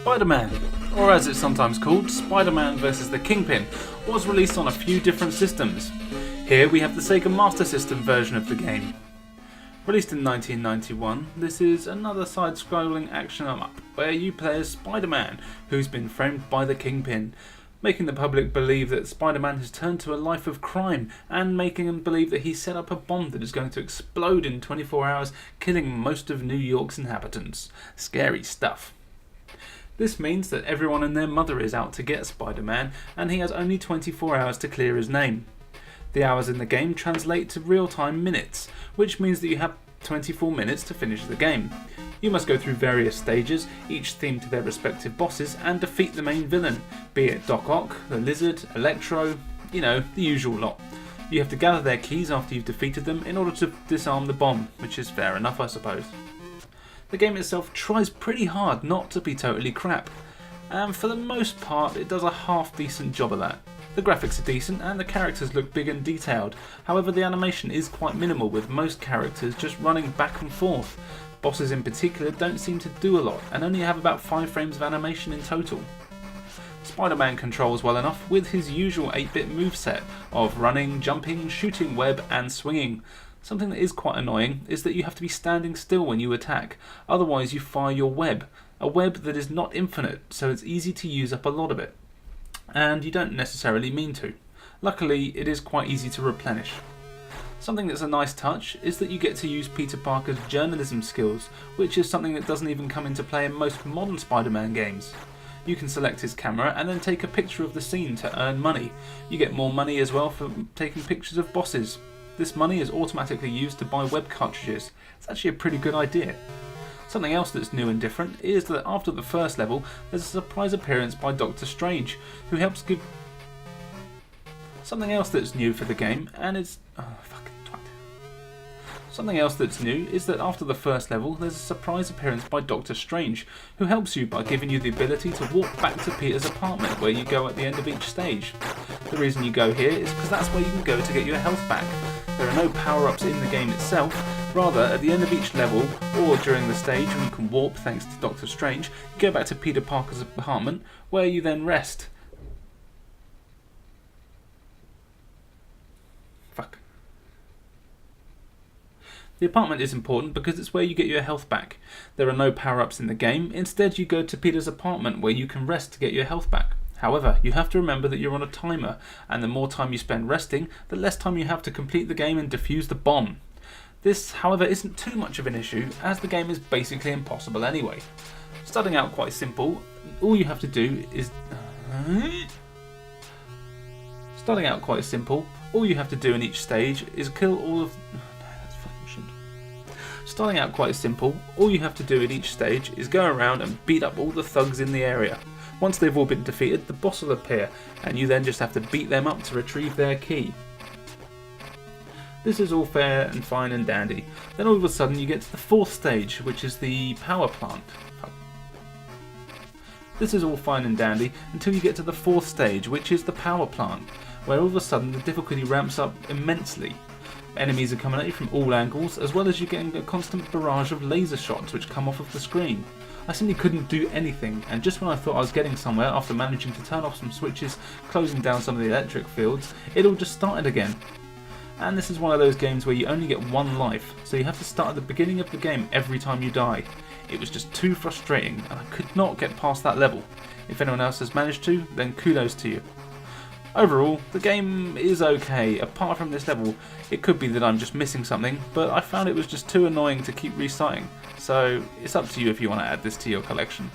Spider-Man, or as it's sometimes called, Spider-Man vs. the Kingpin, was released on a few different systems. Here we have the Sega Master System version of the game. Released in 1991, this is another side-scrolling action 'em up, where you play as Spider-Man, who's been framed by the Kingpin, making the public believe that Spider-Man has turned to a life of crime, and making them believe that he set up a bomb that is going to explode in 24 hours, killing most of New York's inhabitants. Scary stuff. This means that everyone and their mother is out to get Spider-Man, and he has only 24 hours to clear his name. The hours in the game translate to real-time minutes, which means that you have 24 minutes to finish the game. You must go through various stages, each themed to their respective bosses, and defeat the main villain, be it Doc Ock, the Lizard, Electro, the usual lot. You have to gather their keys after you've defeated them in order to disarm the bomb, which is fair enough, I suppose. The game itself tries pretty hard not to be totally crap, and for the most part it does a half decent job of that. The graphics are decent and the characters look big and detailed, however the animation is quite minimal, with most characters just running back and forth. Bosses in particular don't seem to do a lot and only have about 5 frames of animation in total. Spider-Man controls well enough with his usual 8-bit moveset of running, jumping, shooting web and swinging. Something that is quite annoying is that you have to be standing still when you attack, otherwise you fire your web. A web that is not infinite, so it's easy to use up a lot of it. And you don't necessarily mean to. Luckily, it is quite easy to replenish. Something that's a nice touch is that you get to use Peter Parker's journalism skills, which is something that doesn't even come into play in most modern Spider-Man games. You can select his camera and then take a picture of the scene to earn money. You get more money as well for taking pictures of bosses. This money is automatically used to buy web cartridges. It's actually a pretty good idea. Something else that's new and different is that after the first level, there's a surprise appearance by Doctor Strange, who helps give... Something else that's new for the game, and it's... Something else that's new is that after the first level, there's a surprise appearance by Doctor Strange, who helps you by giving you the ability to walk back to Peter's apartment, where you go at the end of each stage. The reason you go here is because that's where you can go to get your health back. There are no power-ups in the game itself, rather at the end of each level, or during the stage when you can warp thanks to Doctor Strange, you go back to Peter Parker's apartment, where you then rest. Fuck. The apartment is important because it's where you get your health back. There are no power-ups in the game, instead you go to Peter's apartment where you can rest to get your health back. However, you have to remember that you're on a timer, and the more time you spend resting, the less time you have to complete the game and defuse the bomb. This, however, isn't too much of an issue, as the game is basically impossible anyway. Starting out quite simple, all you have to do is... in each stage is kill all of... Starting out quite simple, all you have to do in each stage is go around and beat up all the thugs in the area. Once they've all been defeated, the boss will appear, and you then just have to beat them up to retrieve their key. This is all fair and fine and dandy. Then all of a sudden you get to the 4th stage, which is the power plant. This is all fine and dandy until you get to the 4th stage, which is the power plant, where all of a sudden the difficulty ramps up immensely. Enemies are coming at you from all angles, as well as you getting a constant barrage of laser shots which come off of the screen. I simply couldn't do anything, and just when I thought I was getting somewhere after managing to turn off some switches, closing down some of the electric fields, it all just started again. And this is one of those games where you only get one life, so you have to start at the beginning of the game every time you die. It was just too frustrating, and I could not get past that level. If anyone else has managed to, then kudos to you. Overall, the game is okay. Apart from this level, it could be that I'm just missing something, but I found it was just too annoying to keep restarting, so it's up to you if you want to add this to your collection.